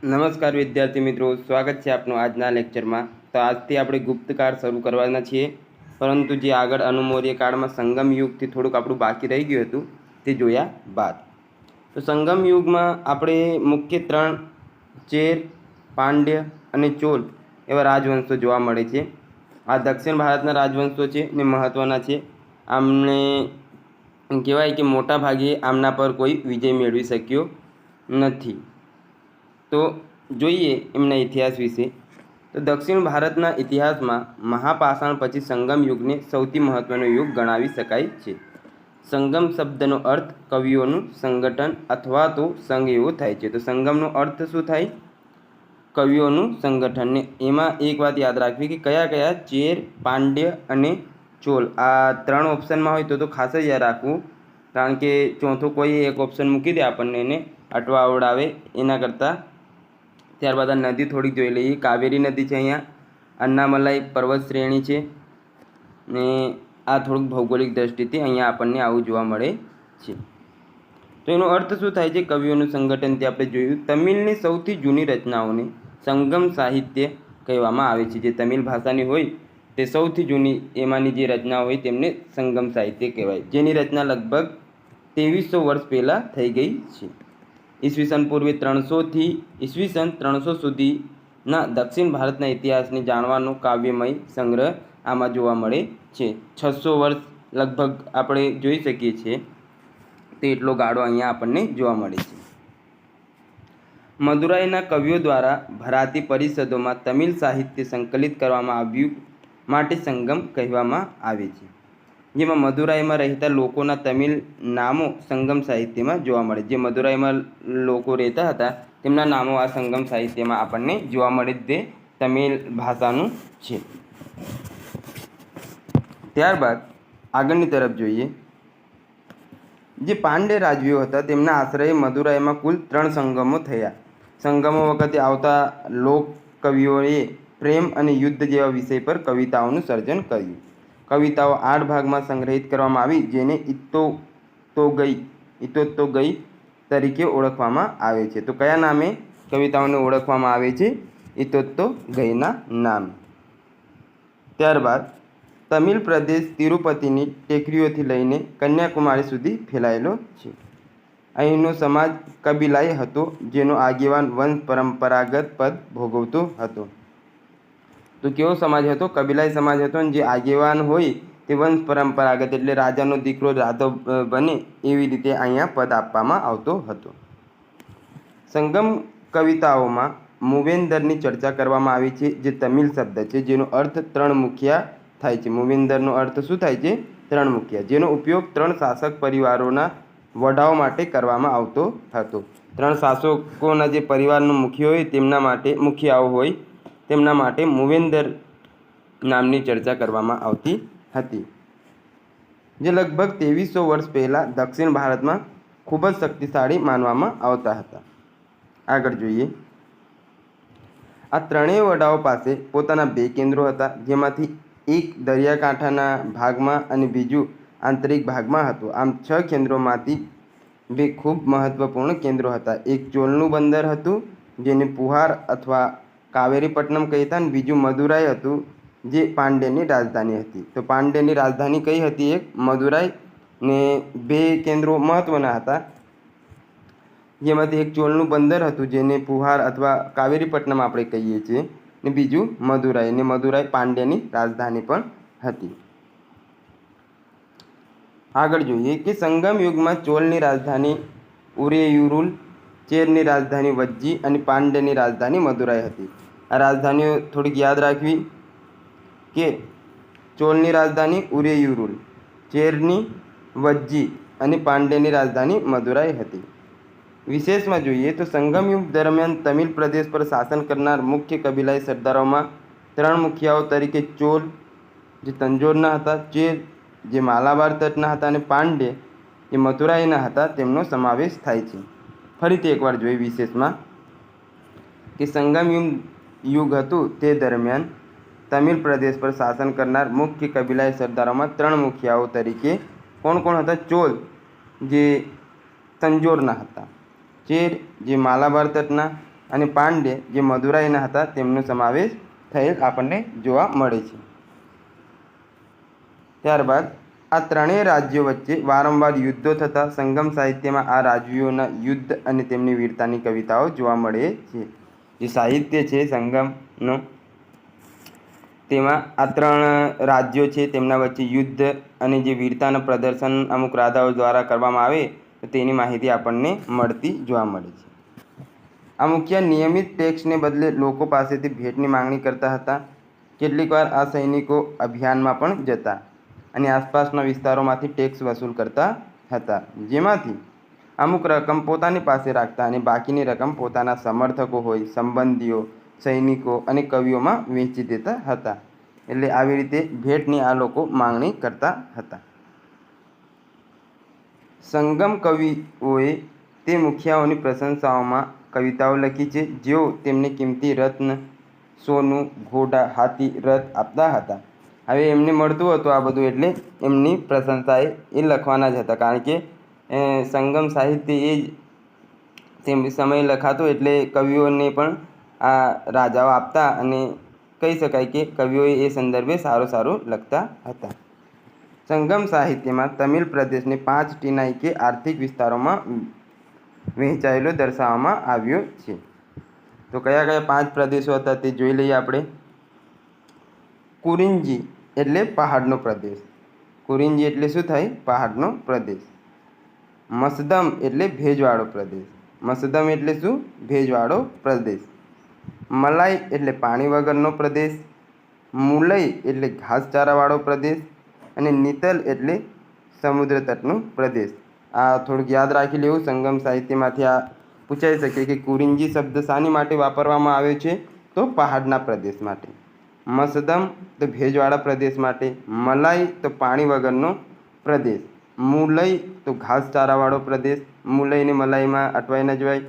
નમસ્કાર વિદ્યાર્થી મિત્રો, સ્વાગત છે આપનું આજના લેક્ચરમાં। તો આજથી આપણે ગુપ્તકાળ શરૂ કરવાના છીએ, પરંતુ જે આગળ અનુમૌર્ય કાળમાં સંગમ યુગથી થોડુંક આપણું બાકી રહી ગયું હતું તે જોયા બાદ તો સંગમ યુગમાં આપણે મુખ્ય 3 ચેર, પાંડ્ય અને ચોલ એવા રાજવંશો જોવા મળે છે। આ દક્ષિણ ભારતના રાજવંશો છે ને મહત્ત્વના છે। આમને કહેવાય કે મોટા ભાગે આમના પર કોઈ વિજય મેળવી શક્યો નથી। તો જોઈએ એમના ઇતિહાસ વિશે। તો દક્ષિણ ભારતના ઇતિહાસમાં મહાપાષાણ પછી સંગમ યુગને સૌથી મહત્ત્વનો યુગ ગણાવી શકાય છે। સંગમ શબ્દનો અર્થ કવિઓનું સંગઠન અથવા તો સંઘ એવો થાય છે। તો સંગમનો અર્થ શું થાય? કવિઓનું સંગઠન। ને એમાં એક વાત યાદ રાખવી કે કયા કયા ચેર, પાંડ્ય અને ચોલ આ 3 ઓપ્શનમાં હોય તો ખાસ જ યાદ રાખવું, કારણ કે ચોથો કોઈ એક ઓપ્શન મૂકી દે આપણને એને અટવા આવડાવે એના કરતાં। ત્યારબાદ આ નદી થોડીક જોઈ લઈએ। કાવેરી નદી છે, અહીંયા અન્નામલાઈ પર્વત શ્રેણી છે ને આ થોડુંક ભૌગોલિક દ્રષ્ટિથી અહીંયા આપણને આવું જોવા મળે છે। તો એનો અર્થ શું થાય છે? કવિઓનું સંગઠન તે આપણે જોયું। તમિલની સૌથી જૂની રચનાઓને સંગમ સાહિત્ય કહેવામાં આવે છે। જે તમિલ ભાષાની હોય તે સૌથી જૂની એમાંની જે રચનાઓ હોય તેમને સંગમ સાહિત્ય કહેવાય, જેની રચના લગભગ 2300 વર્ષ પહેલાં થઈ ગઈ છે। ઈસવીસન પૂર્વે 300થી ઈસવીસન 300 સુધીના દક્ષિણ ભારતના ઇતિહાસને જાણવાનો કાવ્યમય સંગ્રહ આમાં જોવા મળે છે। 600 વર્ષ લગભગ આપણે જોઈ શકીએ છીએ, તે એટલો ગાળો અહીંયા આપણને જોવા મળે છે। મદુરાઈના કવિઓ દ્વારા ભરાતી પરિષદોમાં તમિલ સાહિત્ય સંકલિત કરવામાં આવ્યું માટે સંગમ કહેવામાં આવે છે, જેમાં મદુરાઈમાં રહેતા લોકોના તમિલ નામો સંગમ સાહિત્યમાં જોવા મળે। જે મદુરાઈમાં લોકો રહેતા હતા તેમના નામો આ સંગમ સાહિત્યમાં આપણને જોવા મળે, તે તમિલ ભાષાનું છે। ત્યારબાદ આગળની તરફ જોઈએ। જે પાંડ્ય રાજવીઓ હતા તેમના આશ્રયે મદુરાઈમાં કુલ 3 સંગમો થયા। સંગમો વખતે આવતા લોક કવિઓએ પ્રેમ અને યુદ્ધ જેવા વિષય પર કવિતાઓનું સર્જન કર્યું। કવિતાઓ 8 ભાગમાં સંગ્રહિત કરવામાં આવી, જેને ઇતોત્તો ગઈ તરીકે ઓળખવામાં આવે છે। તો કયા નામે કવિતાઓને ઓળખવામાં આવે છે? ઇતોત્તો ગઈના નામ। ત્યારબાદ તમિલ પ્રદેશ તિરુપતિની ટેકરીઓથી લઈને કન્યાકુમારી સુધી ફેલાયેલો છે। અહીંનો સમાજ કબીલાઈ હતો, જેનો આગેવાન વંશ પરંપરાગત પદ ભોગવતો હતો। તો કેવો સમાજ હતો? કબીલાઈ સમાજ હતો, અને જે આગેવાન હોય તે વંશ પરંપરાગત, એટલે રાજાનો દીકરો રાધવ બને એવી રીતે અહીંયા પદ આપવામાં આવતો હતો। સંગમ કવિતાઓમાં મૂવેંદરની ચર્ચા કરવામાં આવી છે, જે તમિલ શબ્દ છે જેનો અર્થ 3 મુખિયા થાય છે। મૂવેંદરનો અર્થ શું થાય છે? 3 મુખિયા, જેનો ઉપયોગ 3 શાસક પરિવારોના વડાઓ માટે કરવામાં આવતો હતો। 3 શાસકોના જે પરિવારનો મુખ્ય હોય તેમના માટે મુખિયાઓ હોય તેમના માટે મૂવેંદર નામની ચર્ચા કરવામાં આવતી હતી, જે લગભગ 2300 વર્ષ પહેલાં દક્ષિણ ભારતમાં ખૂબ જ શક્તિશાળી માનવામાં આવતા હતા। આગળ જોઈએ। આ ત્રણેય વડાઓ પાસે પોતાના 2 કેન્દ્રો હતા, જેમાંથી એક દરિયાકાંઠાના ભાગમાં અને બીજું આંતરિક ભાગમાં હતું। આમ 6 કેન્દ્રોમાંથી 2 ખૂબ મહત્વપૂર્ણ કેન્દ્રો હતા। એક ચોલનું બંદર હતું, જેને પુહાર અથવા કાવેરીપટ્ટનમ કહેતા, અને બીજું મદુરાઈ હતું, જે પાંડ્યની રાજધાની હતી। તો પાંડ્યની રાજધાની કઈ હતી? એક મદુરાઈ, ને 2 કેન્દ્રો મહત્વના હતા, જેમાંથી એક ચોલનું બંદર હતું જેને પુહાર અથવા કાવેરીપટ્ટનમ આપણે કહીએ છીએ, ને બીજું મદુરાઈ, ને મદુરાઈ પાંડ્યની રાજધાની પણ હતી। આગળ જોઈએ કે સંગમ યુગમાં ચોલની રાજધાની ઉરેયુરુલ, ચેરની રાજધાની વજ્જી અને પાંડ્યની રાજધાની મદુરાઈ હતી। આ રાજધાનીઓ થોડીક યાદ રાખવી કે ચોલની રાજધાની ઉરેયુરુલ, ચેરની વજ્જી અને પાંડ્યની રાજધાની મદુરાઈ હતી। વિશેષમાં જોઈએ તો સંગમ યુગ દરમિયાન તમિલ પ્રદેશ પર શાસન કરનાર મુખ્ય કબીલાઈ સરદારોમાં 3 મુખિયાઓ તરીકે ચોલ, જે તંજોરના હતા, ચેર, જે માલાબાર તટના હતા, અને પાંડ્ય, જે મથુરાઈના હતા, તેમનો સમાવેશ થાય છે। ફરીથી એકવાર જોઈએ વિશેષમાં કે સંગમ યુગ હતું તે દરમિયાન તમિલ પ્રદેશ પર શાસન કરનાર મુખ્ય કબીલાઈ સરદારોમાં 3 મુખિયાઓ તરીકે કોણ કોણ હતા? ચોલ, જે તંજોરના હતા, ચેર, જે માલાબાર તટના, અને પાંડ્ય જે મદુરાઈના હતા તેમનો સમાવેશ થયેલ આપણને જોવા મળે છે. ત્યારબાદ આ ત્રણેય રાજ્યો વચ્ચે વારંવાર યુદ્ધો થતા સંગમ સાહિત્યમાં આ રાજવીઓના યુદ્ધ અને તેમની વીરતાની કવિતાઓ જોવા મળે છે. જે સાહિત્ય છે સંગમનો, તેમાં આ ત્રણ રાજ્યો છે તેમના વચ્ચે યુદ્ધ અને જે વીરતાનું પ્રદર્શન અમુક રાજાઓ દ્વારા કરવામાં આવે તો તેની માહિતી આપણને મળતી જોવા મળે છે. આ મુખ્ય નિયમિત ટેક્સને બદલે લોકો પાસેથી ભેટની માંગણી કરતા હતા. કેટલીકવાર આ સૈનિકો અભિયાનમાં પણ જતા અને આસપાસના વિસ્તારોમાંથી ટેક્સ વસૂલ કરતા હતા, જેમાંથી અમુક રકમ પોતાની પાસે રાખતા અને બાકીની રકમ પોતાના સમર્થકો હોય, સંબંધીઓ, સૈનિકો અને કવિઓમાં વહેંચી દેતા હતા. એટલે આવી રીતે ભેટની આ લોકો માંગણી કરતા હતા. સંગમ કવિઓએ તે મુખિયાઓની પ્રશંસાઓમાં કવિતાઓ લખી છે જેઓ તેમને કિંમતી રત્ન, સોનું, ઘોડા, હાથી, રથ આપતા હતા. હવે એમને મળતું હતું આ બધું એટલે એમની પ્રશંસા એ લખવાના જ હતા, કારણ કે સંગમ સાહિત્ય એ જ તેમ સમયે લખાતું એટલે કવિઓને પણ આ રાજાઓ આપતા અને કહી શકાય કે કવિઓએ એ સંદર્ભે સારું લખતા હતા. સંગમ સાહિત્યમાં તમિલ પ્રદેશને 5 ટીનાઈ કે આર્થિક વિસ્તારોમાં વહેંચાયેલો દર્શાવવામાં આવ્યો છે. તો કયા કયા 5 પ્રદેશો હતા તે જોઈ લઈએ આપણે. કુરિંજી એટલે પહાડનો પ્રદેશ. કુરિંજી એટલે શું થાય? પહાડનો પ્રદેશ. મસદમ એટલે ભેજવાળો પ્રદેશ. મસદમ એટલે શું? ભેજવાળો પ્રદેશ. મલાઈ એટલે પાણી વગરનો પ્રદેશ. મુલઈ એટલે ઘાસચારાવાળો પ્રદેશ. અને નીતલ એટલે સમુદ્ર તટનો પ્રદેશ. આ થોડુંક યાદ રાખી લેવું. સંગમ સાહિત્યમાંથી આ પૂછાઈ શકે કે કુરિંજી શબ્દ શાની માટે વાપરવામાં આવ્યો છે? તો પહાડના પ્રદેશ માટે. મસદમ તો ભેજવાળા પ્રદેશ માટે. મલાઈ તો પાણી વગરનો પ્રદેશ. મુલઈ તો ઘાસચારાવાળો પ્રદેશ. મુલઈ ને મલાઈમાં અટવાઈ ન જવાય.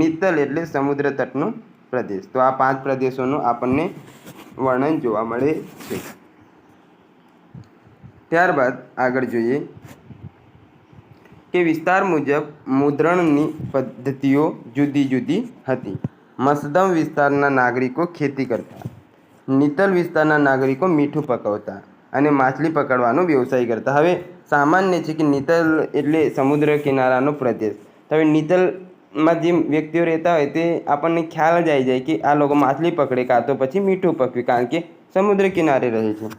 નીતલ એટલે સમુદ્ર તટનો પ્રદેશ. તો આ 5 પ્રદેશોનું આપણને વર્ણન જોવા મળે છે. ત્યારબાદ આગળ જોઈએ કે વિસ્તાર મુજબ મુદ્રણની પદ્ધતિઓ જુદી જુદી હતી. મસદમ વિસ્તારના નાગરિકો ખેતી કરતા. નીતલ વિસ્તારના નાગરિકો મીઠું પકવતા અને માછલી પકડવાનો વ્યવસાય કરતા. હવે સામાન્ય છે કે નીતલ એટલે સમુદ્ર કિનારાનો પ્રદેશ. તો હવે નીતલમાં જે વ્યક્તિઓ રહેતા હોય તે આપણને ખ્યાલ જ આવી જાય કે આ લોકો માછલી પકડે કાં તો પછી મીઠું પકવે, કારણ કે સમુદ્ર કિનારે રહે છે.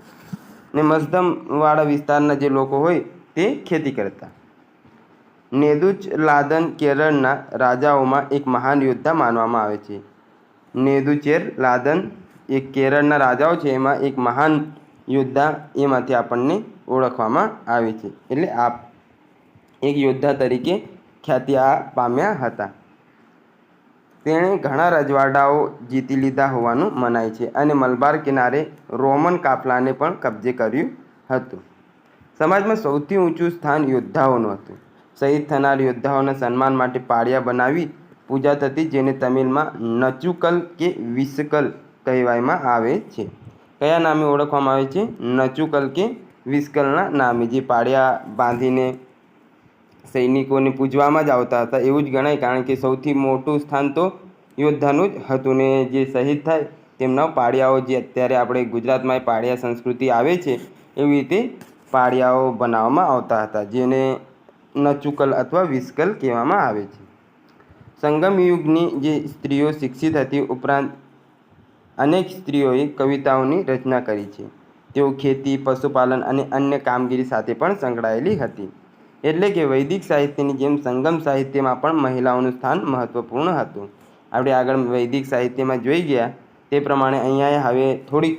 ને મસદમવાળા વિસ્તારના જે લોકો હોય તે ખેતી કરતા. નેદુચ લાદન કેરળના રાજાઓમાં એક મહાન યોદ્ધા માનવામાં આવે છે. નેદુચેર લાદન એ કેરળના રાજાઓ છે, એમાં એક મહાન યોદ્ધા એમાંથી આપણને ઓળખવામાં આવે છે. એટલે આ એક યોદ્ધા તરીકે ખ્યાતિ આ પામ્યા હતા. તેણે ઘણા રજવાડાઓ જીતી લીધા હોવાનું મનાય છે અને મલબાર કિનારે રોમન કાફલાને પણ કબજે કર્યું હતું. સમાજમાં સૌથી ઊંચું સ્થાન યોદ્ધાઓનું હતું. શહીદ થનાર યોદ્ધાઓના સન્માન માટે પાળિયા બનાવી પૂજા થતી, જેને તમિલમાં નચુકલ કે વિસકલ કહેવામાં આવે છે. કયા નામે ઓળખવામાં આવે છે? નચુકલ કે વિસકલના નામે. જે પાળિયા બાંધીને સૈનિકોને પૂજવામાં જ આવતા હતા એવું જ ગણાય, કારણ કે સૌથી મોટું સ્થાન તો યોદ્ધાનું જ હતું. ને જે શહીદ થાય તેમના પાળિયાઓ, જે અત્યારે આપણે ગુજરાતમાં પાળિયા સંસ્કૃતિ આવે છે એવી રીતે પાળિયાઓ બનાવવામાં આવતા હતા, જેને નચુકલ અથવા વિસકલ કહેવામાં આવે છે. સંગમ યુગની જે સ્ત્રીઓ શિક્ષિત હતી, ઉપરાંત અનેક સ્ત્રીઓએ કવિતાઓની રચના કરી છે. તેઓ ખેતી, પશુપાલન અને અન્ય કામગીરી સાથે પણ સંકળાયેલી હતી. એટલે કે વૈદિક સાહિત્યની જેમ સંગમ સાહિત્યમાં પણ મહિલાઓનું સ્થાન મહત્વપૂર્ણ હતું. આપણે આગળ વૈદિક સાહિત્યમાં જોઈ ગયા તે પ્રમાણે અહીંયા હવે થોડીક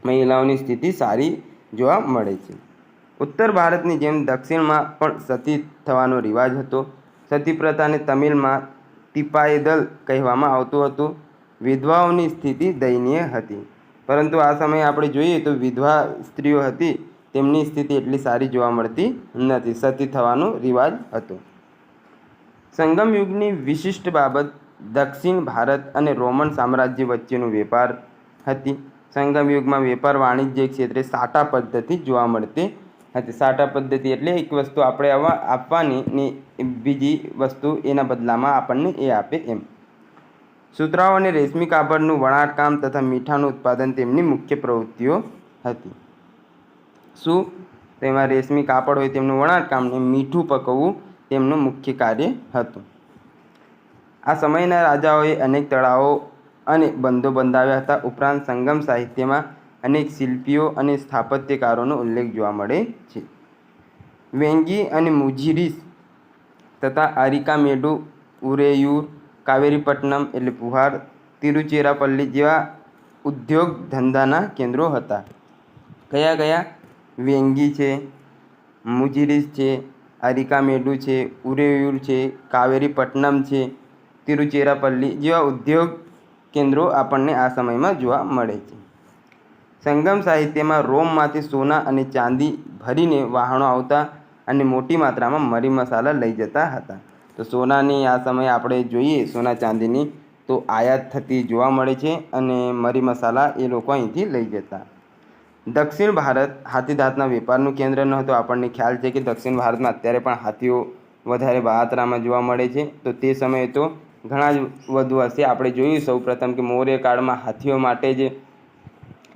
મહિલાઓની સ્થિતિ સારી જોવા મળે છે. ઉત્તર ભારતની જેમ દક્ષિણમાં પણ સતી થવાનો રિવાજ હતો. સતી પ્રથાને તમિલમાં તિપાયદલ કહેવામાં આવતું હતું. વિધવાઓની સ્થિતિ દયનીય હતી, પરંતુ આ સમયે આપણે જોઈએ તો વિધવા સ્ત્રીઓ હતી તેમની સ્થિતિ એટલી સારી જોવા મળતી નથી. સતી થવાનો રિવાજ હતો. સંગમ યુગની વિશિષ્ટ બાબત દક્ષિણ ભારત અને રોમન સામ્રાજ્ય વચ્ચેનો વેપાર હતી. સંગમ યુગમાં વેપાર વાણિજ્ય ક્ષેત્રે સાટા પદ્ધતિ જોવા મળતી હતી. સાટા પદ્ધતિ એટલે એક વસ્તુ આપણે આપવાની ને બીજી વસ્તુ એના બદલામાં આપણને એ આપે એમ. સુતરાઉ અને રેશમી કાપડનું વણાટકામ તથા મીઠાનું ઉત્પાદન તેમની મુખ્ય પ્રવૃત્તિઓ હતી. શું? તેમાં રેશમી કાપડ હોય તેમનું વણાટકામ ને મીઠું પકવવું તેમનું મુખ્ય કાર્ય હતું. આ સમયના રાજાઓએ અનેક તળાવો અને બંધો બંધાવ્યા હતા. ઉપરાંત સંગમ સાહિત્યમાં અનેક શિલ્પીઓ અને સ્થાપત્યકારોનો ઉલ્લેખ જોવા મળે છે. વેંગી અને મુજીરીસ તથા અરિકામેડુ, ઉરેયુર, કાવેરીપટ્ટનમ એટલે પુહાર, તિરુચિરાપલ્લી જેવા ઉદ્યોગ ધંધાના કેન્દ્રો હતા. કયા કયા? વેંગી છે, મુજીરીસ છે, અરિકામેડુ છે, ઉરેયુર છે, કાવેરીપટ્ટનમ છે, તિરુચિરાપલ્લી જેવા ઉદ્યોગ કેન્દ્રો આપણને આ સમયમાં જોવા મળે છે. સંગમ સાહિત્યમાં રોમમાંથી સોના અને ચાંદી ભરીને વહાણો આવતા અને મોટી માત્રામાં મરી મસાલા લઈ જતા હતા. તો સોનાની આ સમયે આપણે જોઈએ સોના ચાંદીની તો આયાત થતી જોવા મળે છે અને મરી મસાલા એ લોકો અહીંથી લઈ જતા. દક્ષિણ ભારત હાથીદાંતના વેપારનું કેન્દ્ર ન હતું. આપણને ખ્યાલ છે કે દક્ષિણ ભારતમાં અત્યારે પણ હાથીઓ વધારે બહાતરામાં જોવા મળે છે. તો તે સમયે તો ઘણા જ વધુ હશે. આપણે જોયું સૌપ્રથમ કે મૌર્ય કાળમાં હાથીઓ માટે જ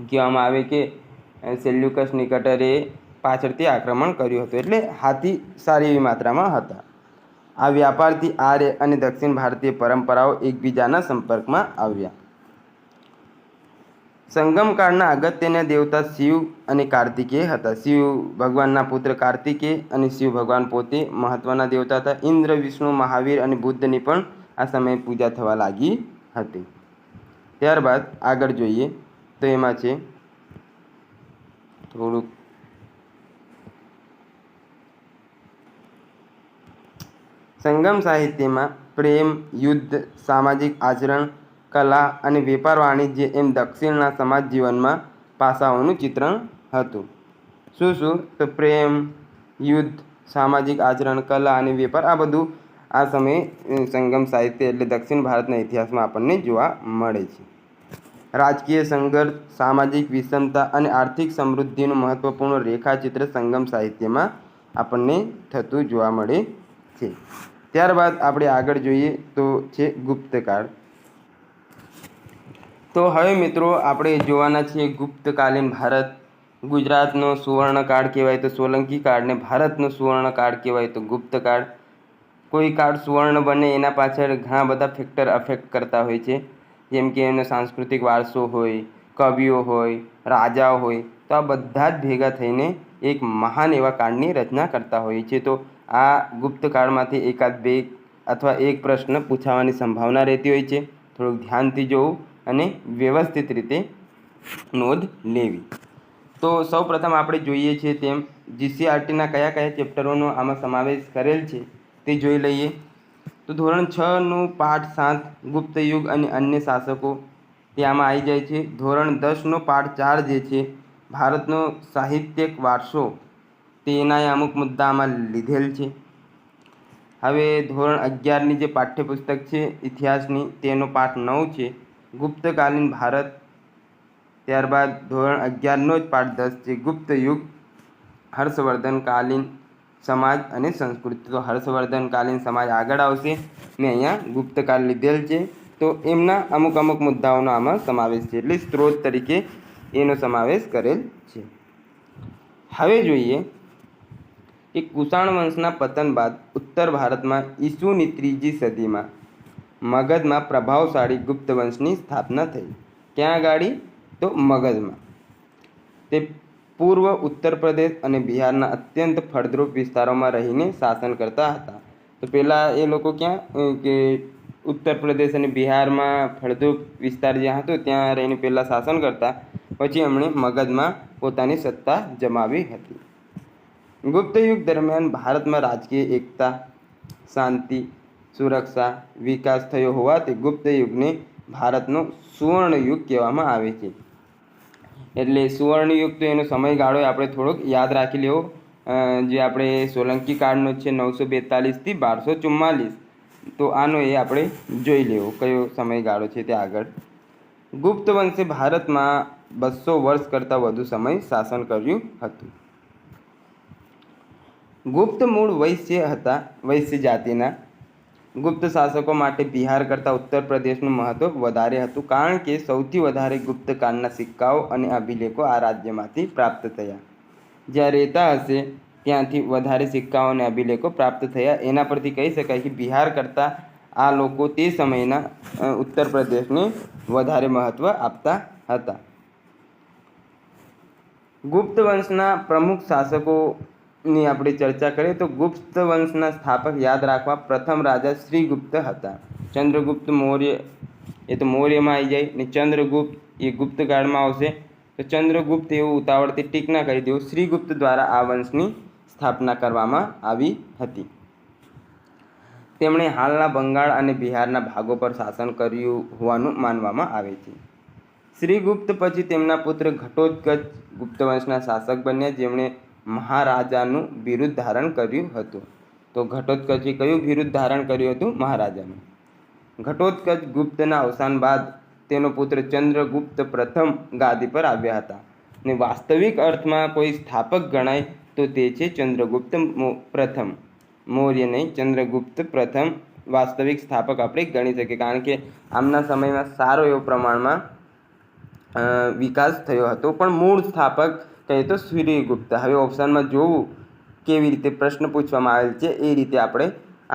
કહેવામાં આવે કે સેલ્યુકસ નિકેટરે પાછળથી આક્રમણ કર્યું હતું. એટલે હાથી સારી એવી માત્રામાં હતા. આ વ્યાપારથી આર્ય અને દક્ષિણ ભારતીય પરંપરાઓ એકબીજાના સંપર્કમાં આવ્યા. સંગમકાળના અગત્યના દેવતા શિવ અને કાર્તિકેય હતા. શિવ ભગવાનના પુત્ર કાર્તિકેય અને શિવ ભગવાન પોતે મહત્ત્વના દેવતા હતા. ઇન્દ્ર, વિષ્ણુ, મહાવીર અને બુદ્ધની પણ આ સમયે પૂજા થવા લાગી હતી. ત્યારબાદ આગળ જોઈએ તો એમાં છે થોડુંક સંગમ સાહિત્યમાં પ્રેમ, યુદ્ધ, સામાજિક આચરણ, કલા અને વેપાર વાણિજ્ય એમ દક્ષિણના સમાજ જીવનમાં પાસાઓનું ચિત્રણ હતું. શું શું? તો પ્રેમ, યુદ્ધ, સામાજિક આચરણ, કલા અને વેપાર આ બધું આ સમયે સંગમ સાહિત્ય એટલે દક્ષિણ ભારતના ઇતિહાસમાં આપણને જોવા મળે છે. રાજકીય સંઘર્ષ, સામાજિક વિષમતા અને આર્થિક સમૃદ્ધિનું મહત્ત્વપૂર્ણ રેખાચિત્ર સંગમ સાહિત્યમાં આપણને થતું જોવા મળે છે. ત્યારબાદ આપણે આગળ જોઈએ તો છે ગુપ્તકાળ. તો હવે મિત્રો આપણે જોવાના છીએ ગુપ્તકાલીન ભારત. ગુજરાતનો સુવર્ણકાળ કહેવાય તો સોલંકી કાળ ને ભારતનો સુવર્ણકાળ કહેવાય તો ગુપ્તકાળ. કોઈ કાળ સુવર્ણ બને એના પાછળ ઘણા બધા ફેક્ટર અફેક્ટ કરતા હોય છે. જેમ કે એનો સાંસ્કૃતિક વારસો હોય, કવિઓ હોય, રાજાઓ હોય, તો આ બધા જ ભેગા થઈને એક મહાન એવા કાળની રચના કરતા હોય છે. તો આ ગુપ્તકાળમાંથી એકાદ બે અથવા એક પ્રશ્ન પૂછાવાની સંભાવના રહેતી હોય છે. થોડુંક ધ્યાનથી જોવું અને વ્યવસ્થિત રીતે નોંધ લેવી. તો સૌપ્રથમ આપણે જોઈએ છીએ તેમ જીસીઆરટીના કયા કયા ચેપ્ટરોનો આમાં સમાવેશ કરેલ છે તે જોઈ લઈએ. તો ધોરણ 6નું પાઠ 7 ગુપ્ત યુગ અને અન્ય શાસકો તે આમાં આવી જાય છે. ધોરણ 10નો પાઠ 4 જે છે ભારતનો સાહિત્યિક વારસો તેના અમુક મુદ્દા આમાં લીધેલ છે. હવે ધોરણ 11ની જે પાઠ્યપુસ્તક છે ઇતિહાસની તેનો પાઠ 9 છે ગુપ્તકાલીન ભારત. ત્યારબાદ ધોરણ 11નો જ પાઠ 10 છે ગુપ્ત યુગ, હર્ષવર્ધનકાલીન સમાજ અને સંસ્કૃતિ. તો હર્ષવર્ધનકાલીન સમાજ આગળ આવશે. મેં અહીંયા ગુપ્તકાળ લીધેલ છે. તો એમના અમુક અમુક મુદ્દાઓનો આમાં સમાવેશ છે. એટલે સ્ત્રોત તરીકે એનો સમાવેશ કરેલ છે. હવે જોઈએ કે કુષાણ વંશના પતન બાદ ઉત્તર ભારતમાં ઈસુની 3જી સદીમાં મગધમાં પ્રભાવશાળી ગુપ્ત વંશની સ્થાપના થઈ. ક્યાં ગાડી? તો મગધમાં. તે પૂર્વ ઉત્તર પ્રદેશ અને બિહારના અત્યંત ફળદ્રુપ વિસ્તારોમાં રહીને શાસન કરતા હતા. તો પહેલાં એ લોકો ક્યાં કે ઉત્તર પ્રદેશ અને બિહારમાં ફળદ્રુપ વિસ્તાર જ્યાં હતો ત્યાં રહીને પહેલાં શાસન કરતા. પછી એમણે મગધમાં પોતાની સત્તા જમાવી હતી. ગુપ્ત યુગ દરમિયાન ભારતમાં રાજકીય એકતા, શાંતિ, સુરક્ષા, વિકાસ થયો હોવાથી ગુપ્ત યુગને ભારતનો સુવર્ણ યુગ કહેવામાં આવે છે. એટલે સુવર્ણ યુગ તો એનો સમયગાળો આપણે થોડોક યાદ રાખી લેવો. જે આપણે સોલંકી કાળનો છે 942થી 1244. તો આનો એ આપણે જોઈ લેવો કયો સમયગાળો છે તે આગળ. ગુપ્ત વંશે ભારતમાં 200 વર્ષ કરતાં વધુ સમય શાસન કર્યું હતું. ગુપ્ત મૂળ વૈશ્ય હતા. વૈશ્ય જાતિના ગુપ્ત શાસકો માટે બિહાર કરતાં ઉત્તર પ્રદેશનું મહત્વ વધારે હતું, કારણ કે સૌથી વધારે ગુપ્તકાળના સિક્કાઓ અને અભિલેખો આ રાજ્યમાંથી પ્રાપ્ત થયા. જ્યાં રહેતા હશે ત્યાંથી વધારે સિક્કાઓ અને અભિલેખો પ્રાપ્ત થયા. એના પરથી કહી શકાય કે બિહાર કરતાં આ લોકો તે સમયના ઉત્તર પ્રદેશને વધારે મહત્ત્વ આપતા હતા. ગુપ્ત વંશના પ્રમુખ શાસકોની આપણે ચર્ચા કરીએ તો ગુપ્ત વંશના સ્થાપક યાદ રાખવા પ્રથમ રાજા શ્રીગુપ્ત હતા. ચંદ્રગુપ્ત મૌર્ય એ તો મૌર્યમાં આવી જાય ને ચંદ્રગુપ્ત એ ગુપ્ત કાળમાં આવશે. તો ચંદ્રગુપ્ત એવું ઉતાવળથી ટીક ના કરી દેવું. શ્રીગુપ્ત દ્વારા આ વંશની સ્થાપના કરવામાં આવી હતી. તેમણે હાલના બંગાળ અને બિહારના ભાગો પર શાસન કર્યું હોવાનું માનવામાં આવે છે. શ્રીગુપ્ત પછી તેમના પુત્ર ઘટોત્કચ ગુપ્ત વંશના શાસક બન્યા, જેમણે મહારાજાનું બિરુદ ધારણ કર્યું હતું. તો ઘટોત્કચે કયું બિરુદ ધારણ કર્યું હતું? મહારાજાનું. ઘટોત્કચ ગુપ્તના અવસાન બાદ તેનો પુત્ર ચંદ્રગુપ્ત પ્રથમ ગાદી પર આવ્યા હતા ને વાસ્તવિક અર્થમાં કોઈ સ્થાપક ગણાય તો તે છે ચંદ્રગુપ્ત પ્રથમ. મૌર્ય નહીં, ચંદ્રગુપ્ત પ્રથમ વાસ્તવિક સ્થાપક આપણે ગણી શકીએ, કારણ કે આમના સમયમાં સારો એવો પ્રમાણમાં વિકાસ થયો હતો. પણ મૂળ સ્થાપક કહીએ તો શ્રીગુપ્ત. હવે ઓપ્શનમાં જોવું કેવી રીતે પ્રશ્ન પૂછવામાં આવેલ છે એ રીતે આપણે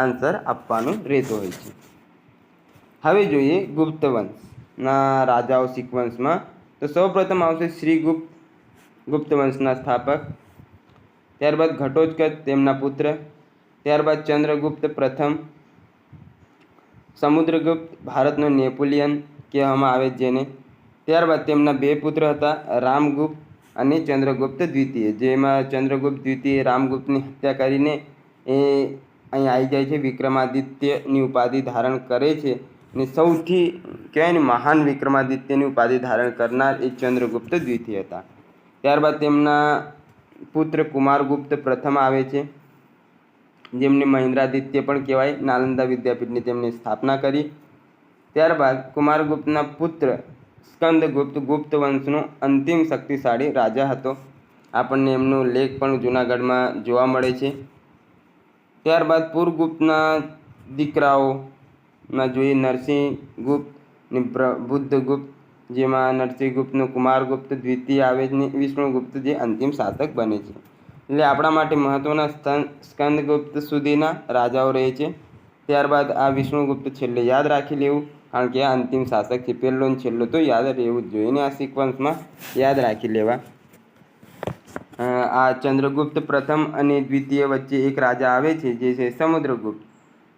આન્સર આપવાનું રહેતો હોય છે. હવે જોઈએ ગુપ્ત વંશના રાજાઓ સિક્વન્સમાં. તો સૌપ્રથમ આવશે શ્રીગુપ્ત, ગુપ્ત વંશના સ્થાપક. ત્યારબાદ ઘટોત્કચ તેમના પુત્ર. ત્યારબાદ ચંદ્રગુપ્ત પ્રથમ. સમુદ્રગુપ્ત ભારતનો નેપોલિયન કહેવામાં આવે જેને. ત્યારબાદ તેમના બે પુત્ર હતા, રામગુપ્ત અને ચંદ્રગુપ્ત દ્વિતીય, જેમાં ચંદ્રગુપ્ત દ્વિતીય રામગુપ્તની હત્યા કરીને એ અહીં આવી જાય છે. વિક્રમાદિત્યની ઉપાધિ ધારણ કરે છે અને સૌથી કહેવાય ને મહાન વિક્રમાદિત્યની ઉપાધિ ધારણ કરનાર એ ચંદ્રગુપ્ત દ્વિતીય હતા. ત્યારબાદ તેમના પુત્ર કુમારગુપ્ત પ્રથમ આવે છે, જેમને મહેન્દ્રાદિત્ય પણ કહેવાય. નાલંદા વિદ્યાપીઠની તેમની સ્થાપના કરી. ત્યારબાદ કુમારગુપ્તના પુત્ર સ્કંદગુપ્ત ગુપ્ત વંશનો અંતિમ શક્તિશાળી રાજા હતો. આપણને એમનો લેખ પણ જૂનાગઢમાં જોવા મળે છે. ત્યારબાદ પુરગુપ્તના દીકરાઓમાં જોઈએ નરસિંહગુપ્ત ને બુદ્ધગુપ્ત, જેમાં નરસિંહગુપ્તનો કુમારગુપ્ત દ્વિતીય આવે છે, વિષ્ણુગુપ્ત જે અંતિમ શાસક બને છે. એટલે આપણા માટે મહત્ત્વના સ્કંદગુપ્ત સુધીના રાજાઓ રહે છે. ત્યારબાદ આ વિષ્ણુગુપ્ત છેલ્લે યાદ રાખી લેવું, કારણ કે આ અંતિમ શાસક છે. પહેલો ને છેલ્લો તો યાદ રહેવું જ જોઈએ ને આ સિક્વન્સમાં યાદ રાખી લેવા. આ ચંદ્રગુપ્ત પ્રથમ અને દ્વિતીય વચ્ચે એક રાજા આવે છે જે છે સમુદ્રગુપ્ત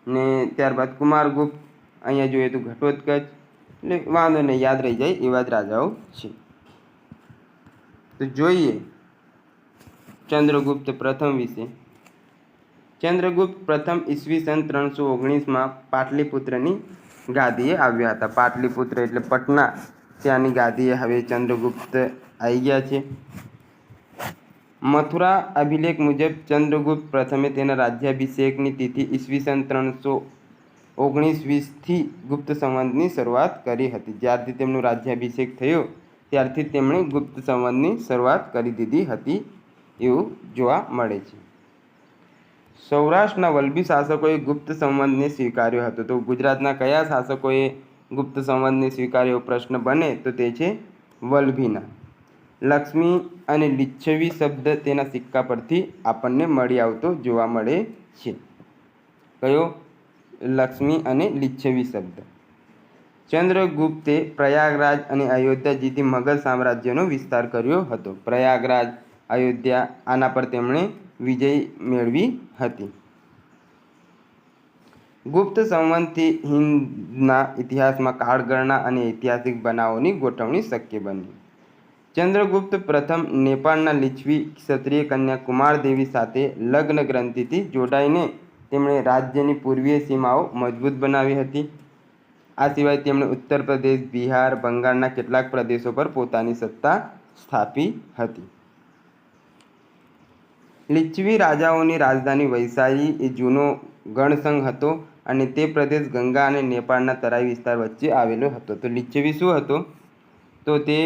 ને ત્યારબાદ કુમારગુપ્ત. અહીંયા જોઈએ તો ઘટોત્કચ. એટલે વાંધો નહીં, યાદ રહી જાય એવા જ રાજાઓ છે. તો જોઈએ ચંદ્રગુપ્ત પ્રથમ વિશે. ચંદ્રગુપ્ત પ્રથમ ઈસવીસન 319માં પાટલીપુત્રની ગાદીએ આવ્યા હતા. પાટલીપુત્ર એટલે પટના, ત્યાંની ગાદીએ હવે ચંદ્રગુપ્ત આવી ગયા છે. મથુરા અભિલેખ મુજબ ચંદ્રગુપ્ત પ્રથમે તેના રાજ્યાભિષેકની તિથિ ઈસવીસન 319-20થી ગુપ્ત સંવંતની શરૂઆત કરી હતી. જ્યારથી તેમનો રાજ્યાભિષેક થયો ત્યારથી તેમણે ગુપ્ત સંવંતની શરૂઆત કરી દીધી હતી એવું જોવા મળે છે. સૌરાષ્ટ્રના વલ્લભી શાસકોએ ગુપ્ત સંવંતને સ્વીકાર્યો હતો. તો ગુજરાતના કયા શાસકોએ ગુપ્ત સંવંતને સ્વીકાર્યો પ્રશ્ન બને તો તે છે વલ્લભીના. લક્ષ્મી અને લિચ્છવી શબ્દ તેના સિક્કા પરથી આપણને મળી આવતો જોવા મળે છે. કયો? લક્ષ્મી અને લિચ્છવી શબ્દ. ચંદ્રગુપ્તે પ્રયાગરાજ અને અયોધ્યા જીતી મગધ સામ્રાજ્યનો વિસ્તાર કર્યો હતો. પ્રયાગરાજ, અયોધ્યા આના પર તેમણે વિજય મેળવી હતી. ગુપ્ત સંવંતથી હિંદના ઇતિહાસમાં કાળગણના અને ઐતિહાસિક બનાવોની ગોઠવણી શક્ય બની. ચંદ્રગુપ્ત પ્રથમ નેપાળના લિચ્છી ક્ષત્રિય કન્યા કુમારદેવી સાથે લગ્ન ગ્રંથિથી જોડાઈને તેમણે રાજ્યની પૂર્વીય સીમાઓ મજબૂત બનાવી હતી. આ સિવાય તેમણે ઉત્તર પ્રદેશ, બિહાર, બંગાળના કેટલાક પ્રદેશો પર પોતાની સત્તા સ્થાપી હતી. લિચ્છી રાજાઓની રાજધાની વૈશાલી એ જૂનો ગણસંઘ હતો અને તે પ્રદેશ ગંગા અને નેપાળના તરાઈ વિસ્તાર વચ્ચે આવેલો હતો. તો લિચ્છી શું હતો? તો તે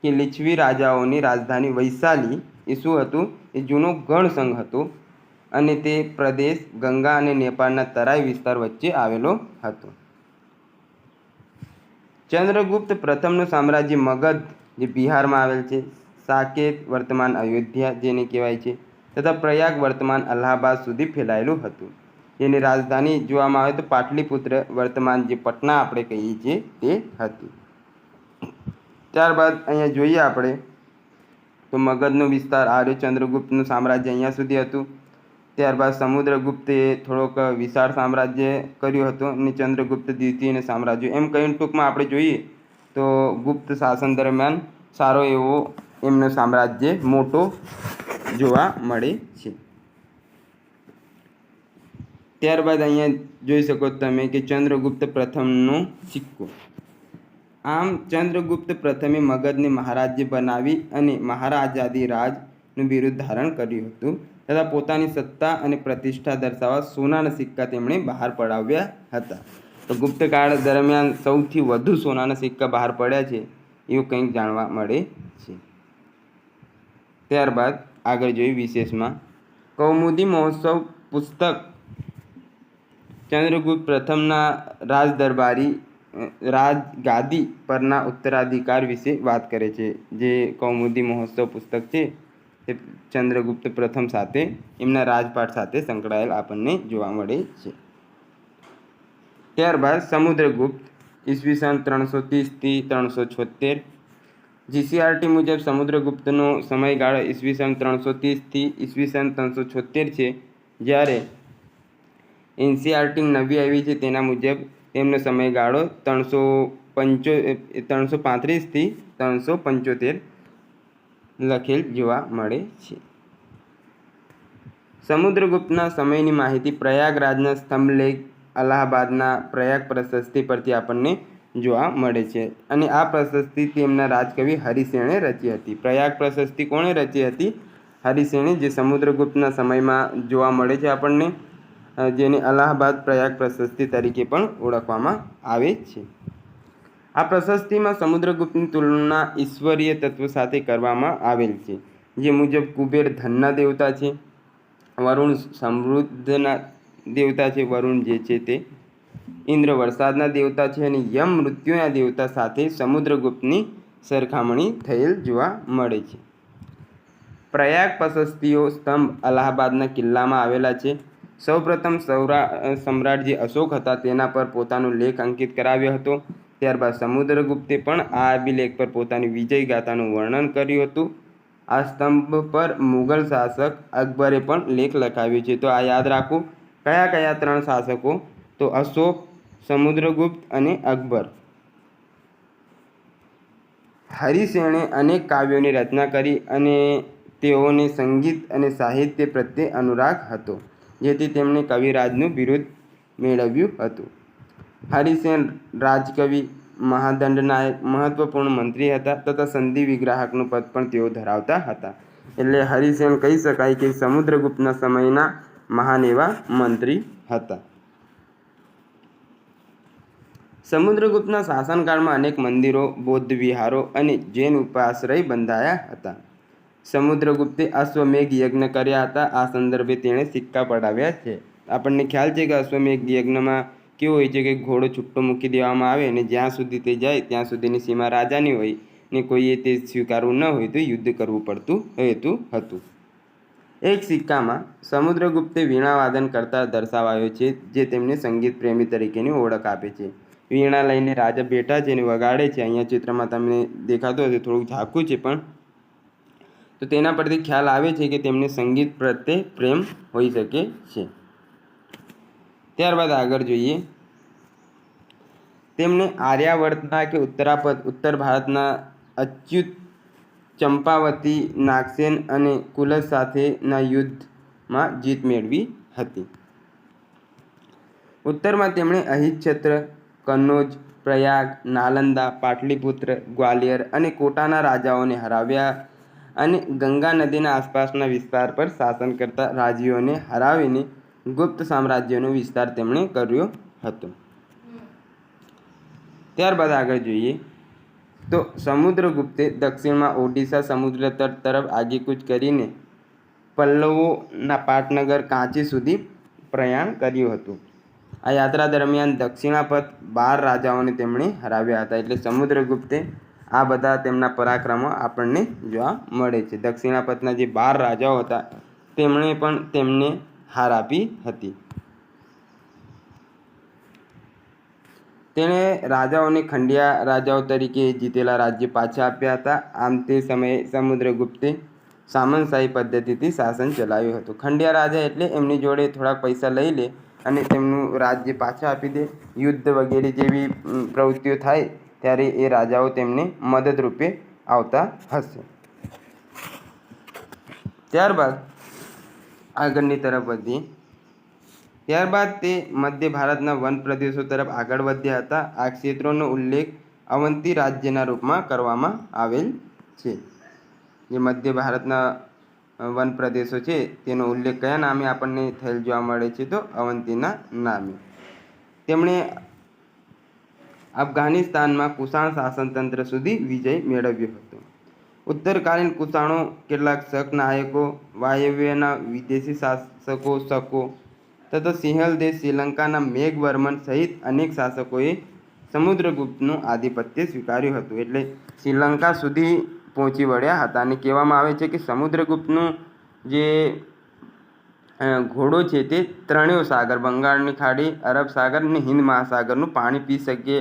કે લિચ્છી રાજાઓની રાજધાની વૈશાલી એ શું હતું? એ જૂનો ગણસંઘ હતો અને તે પ્રદેશ ગંગા અને નેપાળના તરાઈ વિસ્તાર વચ્ચે આવેલો હતો. ચંદ્રગુપ્ત પ્રથમનું સામ્રાજ્ય મગધ જે બિહારમાં આવેલ છે, સાકેત વર્તમાન અયોધ્યા જેને કહેવાય છે, તથા પ્રયાગ વર્તમાન અલ્હાબાદ સુધી ફેલાયેલું હતું. જેની રાજધાની જોવામાં આવે તો પાટલીપુત્ર વર્તમાન જે પટના આપણે કહીએ છીએ તે હતી. ત્યારબાદ અહીંયા જોઈએ આપણે તો મગધનો વિસ્તાર આ રહ્યો, ચંદ્રગુપ્તનું સામ્રાજ્ય અહીંયા સુધી હતું. ત્યારબાદ સમુદ્રગુપ્તે થોડોક વિશાળ સામ્રાજ્ય કર્યું હતું અને ચંદ્રગુપ્ત દ્વિતીયનું સામ્રાજ્ય એમ કહીને ટૂંકમાં આપણે જોઈએ તો ગુપ્ત શાસન દરમિયાન સારો એવો એમનો સામ્રાજ્ય મોટો જોવા મળે છે. ત્યારબાદ અહીંયા જોઈ શકો તમે કે ચંદ્રગુપ્ત પ્રથમનો સિક્કો. આમ ચંદ્રગુપ્ત પ્રથમે મગધને મહારાજ્ય બનાવી અને મહારાજાદી રાજનું બિરુદ ધારણ કર્યું હતું તથા પોતાની સત્તા અને પ્રતિષ્ઠા દર્શાવવા સોનાના સિક્કા તેમણે બહાર પડાવ્યા હતા. તો ગુપ્તકાળ દરમિયાન સૌથી વધુ સોનાના સિક્કા બહાર પડ્યા છે એવું કંઈક જાણવા મળે છે. ત્યારબાદ આગળ જોઈએ વિશેષમાં કૌમુદી મહોત્સવ પુસ્તક ચંદ્રગુપ્ત પ્રથમના રાજદરબારી રાજગાદી પરના ઉત્તરાધિકાર વિશે વાત કરે છે. જે કૌમુદી મહોત્સવ પુસ્તક છે તે ચંદ્રગુપ્ત પ્રથમ સાથે એમના રાજપાટ સાથે સંકળાયેલ આપણને જોવા મળે છે. ત્યારબાદ સમુદ્રગુપ્ત ઈસવીસન 330થી 376. જીસીઆરટી મુજબ સમુદ્રગુપ્તનો સમયગાળો ઈસવીસન 330થી ઈસવીસન 376 છે, જ્યારે એનસીઆરટી નવી આવી છે તેના મુજબ તેમનો સમયગાળો 335થી 375 લખેલ જોવા મળે છે. સમુદ્રગુપ્તના સમયની માહિતી પ્રયાગરાજના સ્તંભલેખ અલ્હાબાદના પ્રયાગ પ્રશસ્તિ પરથી આપણને જોવા મળે છે અને આ પ્રશસ્તિ તેમના રાજકવિ હરિસેણે રચી હતી. પ્રયાગ પ્રશસ્તિ કોણે રચી હતી? હરિસેણે, જે સમુદ્રગુપ્તના સમયમાં જોવા મળે છે આપણને, જેને અલ્હાબાદ પ્રયાગ પ્રશસ્તિ તરીકે પણ ઓળખવામાં આવે છે. આ પ્રશસ્તિમાં સમુદ્રગુપ્તની તુલના ઈશ્વરીય તત્વ સાથે કરવામાં આવેલ છે, જે મુજબ કુબેર ધનના દેવતા છે, વરુણ સમૃદ્ધના દેવતા છે, વરુણ જે છે તે ઇન્દ્ર વરસાદના દેવતા છે અને યમ મૃત્યુના દેવતા સાથે સમુદ્રગુપ્તની સરખામણી થયેલ જોવા મળે છે. પ્રયાગ પ્રશસ્તિઓ સ્તંભ અલ્હાબાદના કિલ્લામાં આવેલા છે. સૌપ્રથમ સમ્રાટ જે અશોક હતા તેના પર પોતાનો લેખ અંકિત કરાવ્યો હતો. ત્યારબાદ સમુદ્રગુપ્તે પણ આ અભિલેખ પર પોતાની વિજય ગાથાનું વર્ણન કર્યું હતું. આ સ્તંભ પર મુગલ શાસક અકબરે પણ લેખ લખાવ્યો છે. તો આ યાદ રાખો, કયા કયા 3 શાસકો? તો અશોક, સમુદ્રગુપ્ત અને અકબર. હરિસેણે અનેક કાવ્યોની રચના કરી અને તેઓને સંગીત અને સાહિત્ય પ્રત્યે અનુરાગ હતો, જેથી તેમણે કવિરાજનું બિરુદ મેળવ્યું હતું. હરિસેન રાજકવિ, મહાદંડનાયક, મહત્વપૂર્ણ મંત્રી હતા તથા સંધિ વિગ્રાહકનું પદ પણ તેઓ ધરાવતા હતા. એટલે હરિસેન કહી શકાય કે સમુદ્રગુપ્તના સમયના મહાન એવા મંત્રી હતા. સમુદ્રગુપ્તના શાસનકાળમાં અનેક મંદિરો, બૌદ્ધ વિહારો અને જૈન ઉપાશ્રય બંધાયા હતા. સમુદ્રગુપ્તે અશ્વમેઘ યજ્ઞ કર્યા હતા. આ સંદર્ભે તેણે સિક્કા પડાવ્યા છે. આપણને ખ્યાલ છે કે અશ્વમેઘ યજ્ઞમાં કેવું હોય છે કે ઘોડો છૂટો મૂકી દેવામાં આવે અને જ્યાં સુધી તે જાય ત્યાં સુધીની સીમા રાજાની હોય ને કોઈએ તે સ્વીકારવું ન હોય તો યુદ્ધ કરવું પડતું હતું. એક સિક્કામાં સમુદ્રગુપ્તે વીણાવાદન કરતા દર્શાવાયો છે, જે તેમને સંગીત પ્રેમી તરીકેની ઓળખ આપે છે. વીણા લઈને રાજા બેઠા છે અને વગાડે છે. અહીંયા ચિત્રમાં તમને દેખાતું હશે, થોડુંક ઝાંખું છે પણ તો તેના પરથી ખ્યાલ આવે છે કે તેમને સંગીત પ્રત્યે પ્રેમ હોઈ શકે છે. ત્યારબાદ આગળ જોઈએ, તેમણે આર્યાવર્તના કે ઉત્તર ભારતના અચ્યુત, ચંપાવતી, નાગસેન અને કુલશ સાથેના યુદ્ધમાં જીત મેળવી હતી. ઉત્તરમાં તેમણે અહિચ્છત્ર, કન્નૌજ, પ્રયાગ, નાલંદા, પાટલીપુત્ર, ગ્વાલિયર અને કોટાના રાજાઓને હરાવ્યા અને ગંગા નદીના આસપાસના વિસ્તાર પર શાસન કરતા રાજ્યોને હરાવીને ગુપ્ત સામ્રાજ્યનો વિસ્તાર તેમણે કર્યો હતો. ત્યારબાદ આગળ જોઈએ તો સમુદ્રગુપ્તે દક્ષિણમાં ઓડિશા સમુદ્ર તટ તરફ આગેકૂચ કરીને પલ્લવોના પાટનગર કાંચી સુધી પ્રયાણ કર્યું હતું. આ યાત્રા દરમિયાન દક્ષિણાપથ 12 રાજાઓને તેમણે હરાવ્યા હતા. એટલે સમુદ્રગુપ્તે આ બધા તેમના પરાક્રમો આપણને જોવા મળે છે. દક્ષિણાપથના જે 12 રાજાઓ હતા તેમણે પણ તેમને હાર આપી હતી. તેણે રાજાઓને ખંડિયા રાજાઓ તરીકે જીતેલા રાજ્ય પાછા આપ્યા હતા. આમ તે સમયે સમુદ્રગુપ્તે સામંતશાહી પદ્ધતિથી શાસન ચલાવ્યું હતું. ખંડિયા રાજા એટલે એમની જોડે થોડાક પૈસા લઈ લે અને તેમનું રાજ્ય પાછા આપી દે. યુદ્ધ વગેરે જેવી પ્રવૃત્તિઓ થાય ત્યારે એ રાજાઓ તેમને મદદરૂપે આવતા હશે. ત્યારબાદ આગળની તરફ વધીએ. ત્યારબાદ તે મધ્ય ભારતના વન પ્રદેશો તરફ આગળ વધ્યા હતા. આ ક્ષેત્રોનો ઉલ્લેખ અવંતી રાજ્યના રૂપમાં કરવામાં આવેલ છે. જે મધ્ય ભારતના વન પ્રદેશો છે તેનો ઉલ્લેખ કયા નામે આપણને થયેલ જોવા મળે છે? તો અવંતીના નામે. તેમણે અફઘાનિસ્તાનમાં કુષાણ શાસનતંત્ર સુધી વિજય મેળવ્યો હતો. ઉત્તરકાલીન કુષાણો કેટલાક શક નાયકો, વાયવ્યના વિદેશી શાસકો શકો તથા સિંહલ દેશ શ્રીલંકાના મેઘવર્મન સહિત અનેક શાસકોએ સમુદ્રગુપ્તનું આધિપત્ય સ્વીકાર્યું હતું. એટલે શ્રીલંકા સુધી પહોંચી વળ્યા હતા અને કહેવામાં આવે છે કે સમુદ્રગુપ્તનું જે ઘોડો છે તે ત્રણેય સાગર, બંગાળની ખાડી, અરબ સાગર અને હિન્દ મહાસાગરનું પાણી પી શકે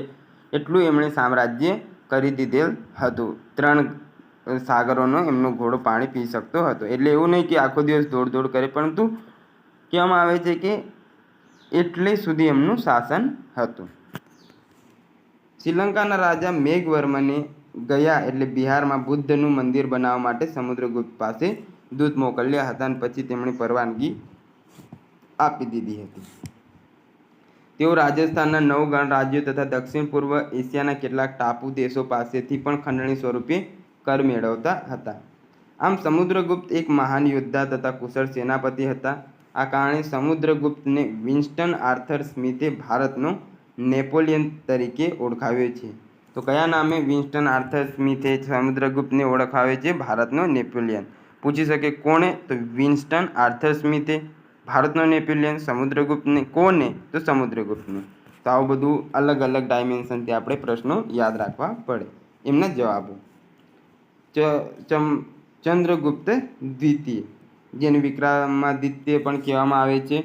એટલું એમણે સામ્રાજ્ય કરી દીધેલ હતું. 3 સાગરોનો એમનો ઘોડો પાણી પી શકતો હતો. એટલે એવું નહીં કે આખો દિવસ દોડ કરે, પરંતુ કહેવામાં આવે છે કે એટલે સુધી એમનું શાસન હતું. શ્રીલંકાના રાજા મેઘવર્મને ગયા એટલે બિહારમાં બુદ્ધનું મંદિર બનાવવા માટે સમુદ્રગુપ્ત પાસે દૂત મોકલ્યા હતા અને પછી તેમણે પરવાનગી આપી દીધી હતી. તેઓ રાજસ્થાનના 9 ગણરાજ્યો તથા દક્ષિણ પૂર્વ એશિયાના કેટલાક ટાપુ દેશો પાસેથી પણ ખંડણી સ્વરૂપે કર મેળવતા હતા. આમ સમુદ્રગુપ્ત એક મહાન યોદ્ધા તથા કુશળ સેનાપતિ હતા. આ કારણે સમુદ્રગુપ્તને વિન્સ્ટન આર્થર સ્મિથે ભારતનો નેપોલિયન તરીકે ઓળખાવ્યો છે. તો કયા નામે વિન્સ્ટન આર્થર સ્મિથે સમુદ્રગુપ્તને ઓળખાવ્યો છે? ભારતનો નેપોલિયન. પૂછી શકે કોણે? તો વિન્સ્ટન આર્થર સ્મિથે ભારતનો નેપોલિયન. સમુદ્રગુપ્તને કોને? તો સમુદ્રગુપ્તને. તો આવું બધું અલગ અલગ ડાયમેન્શનથી આપણે પ્રશ્નો યાદ રાખવા પડે. એમના જવાબો: ચંદ્રગુપ્ત દ્વિતીય, જેને વિક્રમાદિત્ય પણ કહેવામાં આવે છે,